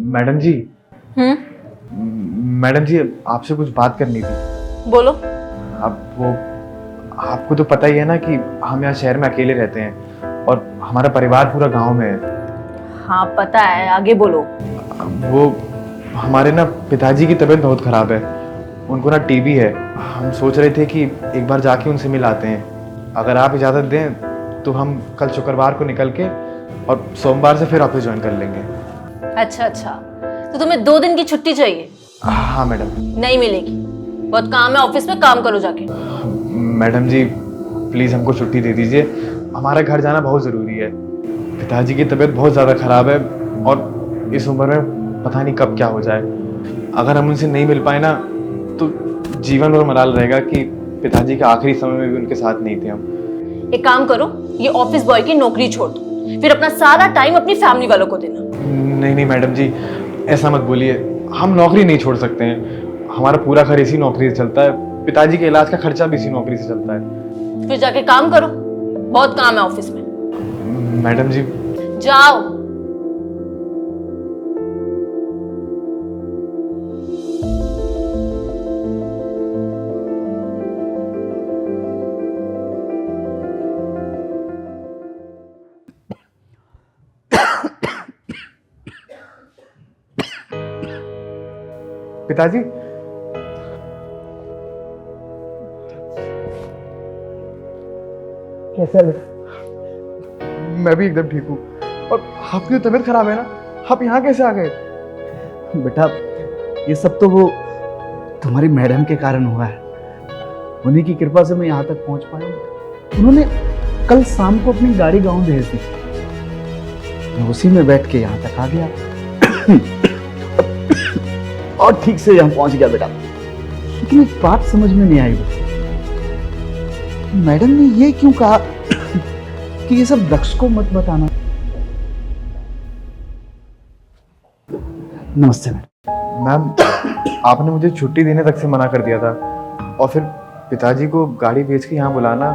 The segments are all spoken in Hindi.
मैडम जी। हम्म। मैडम जी, आपसे कुछ बात करनी थी। बोलो। अब वो आपको तो पता ही है ना कि हम यहाँ शहर में अकेले रहते हैं और हमारा परिवार पूरा गांव में है। हाँ पता है, आगे बोलो। वो हमारे ना पिताजी की तबीयत बहुत खराब है, उनको ना टीबी है। हम सोच रहे थे कि एक बार जाके उनसे मिलाते हैं। अगर आप इजाज़त दें तो हम कल शुक्रवार को निकल के और सोमवार से फिर ऑफिस ज्वाइन कर लेंगे। अच्छा अच्छा, तो तुम्हें 2 दिन की छुट्टी चाहिए? हाँ मैडम। नहीं मिलेगी, बहुत काम है ऑफिस में, काम करो जाके। मैडम जी प्लीज़ हमको छुट्टी दे दीजिए, हमारा घर जाना बहुत ज़रूरी है। पिताजी की तबीयत बहुत ज़्यादा ख़राब है और इस उम्र में पता नहीं कब क्या हो जाए। अगर हम उनसे नहीं मिल पाए ना तो जीवन भर मलाल रहेगा कि पिताजी के आखिरी समय में भी उनके साथ नहीं थे हम। एक काम करो, ये ऑफिस बॉय की नौकरी छोड़ दो, फिर अपना सारा टाइम अपनी फैमिली वालों को देना। नहीं नहीं मैडम जी, ऐसा मत बोलिए। हम नौकरी नहीं छोड़ सकते हैं, हमारा पूरा घर इसी नौकरी से चलता है, पिताजी के इलाज का खर्चा भी इसी नौकरी से चलता है। फिर जाके काम करो, बहुत काम है ऑफिस में। मैडम जी। जाओ। पिताजी। कैसा है? मैं भी एकदम ठीक हूँ। और आपकी तो तबीयत खराब है ना, आप यहाँ कैसे आ गए? बेटा, ये सब तो वो तुम्हारी मैडम के कारण हुआ है। उन्हीं की कृपा से मैं यहाँ तक पहुँच पाया हूँ। उन्होंने कल शाम को अपनी गाड़ी गाँव भेज दी, मैं उसी में बैठ के यहाँ तक आ गया और ठीक से यहाँ पहुँच गया बेटा। लेकिन एक बात समझ में नहीं आई, मैडम ने ये क्यों कहा कि ये सब दक्ष को मत बताना। नमस्ते मैडम। मैम, आपने मुझे छुट्टी देने तक से मना कर दिया था और फिर पिताजी को गाड़ी भेज के यहाँ बुलाना।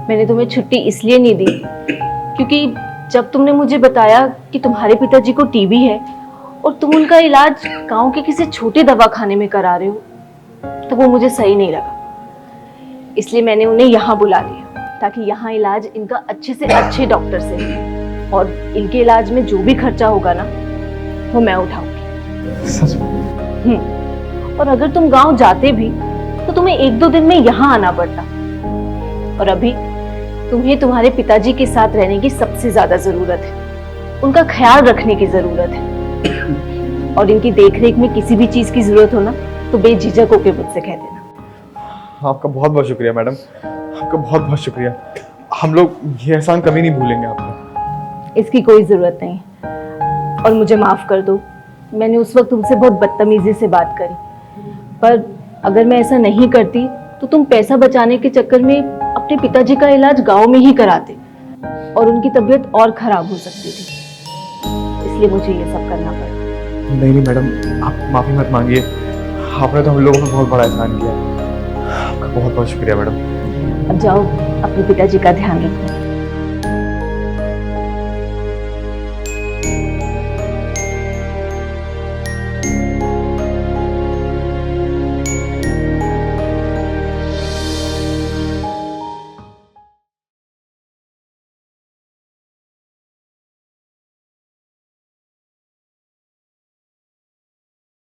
मैंने तुम्हें छुट्टी इसलिए नहीं दी क्योंकि जब तुमने मुझे बताया कि तुम्हारे पिताजी को टीबी है और तुम उनका इलाज गांव के किसी छोटे दवाखाने में करा रहे हो, तो वो मुझे सही नहीं लगा। इसलिए मैंने उन्हें यहाँ बुला लिया ताकि यहाँ इलाज इनका अच्छे से अच्छे डॉक्टर से हो और इनके इलाज में जो भी खर्चा होगा ना वो मैं उठाऊंगी। सच में? और अगर तुम गांव जाते भी तो तुम्हें 1-2 दिन में यहाँ आना पड़ता, और अभी तुम्हें तुम्हारे पिताजी के साथ रहने की सबसे ज्यादा जरूरत है, उनका ख्याल रखने की जरूरत है, और इनकी देखरेख में किसी भी चीज की जरूरत हो ना तो बेझिझक होकर मुझसे कह देना। आपका बहुत बहुत शुक्रिया मैडम, आपका बहुत बहुत शुक्रिया। हम लोग ये एहसान कभी नहीं भूलेंगे आपका। इसकी कोई जरूरत नहीं, और मुझे माफ कर दो, मैंने उस वक्त तुमसे बहुत बदतमीजी से बात करी, पर अगर मैं ऐसा नहीं करती तो तुम पैसा बचाने के चक्कर में अपने पिताजी का इलाज गांव में ही कराते और उनकी तबीयत और खराब हो सकती थी, इसलिए मुझे ये सब करना पड़ा। नहीं नहीं मैडम, आप माफ़ी मत मांगिए, आपने तो हम लोगों पर बहुत बड़ा एहसान किया। आपका बहुत बहुत शुक्रिया मैडम। अब जाओ, अपने पिताजी का ध्यान रखो।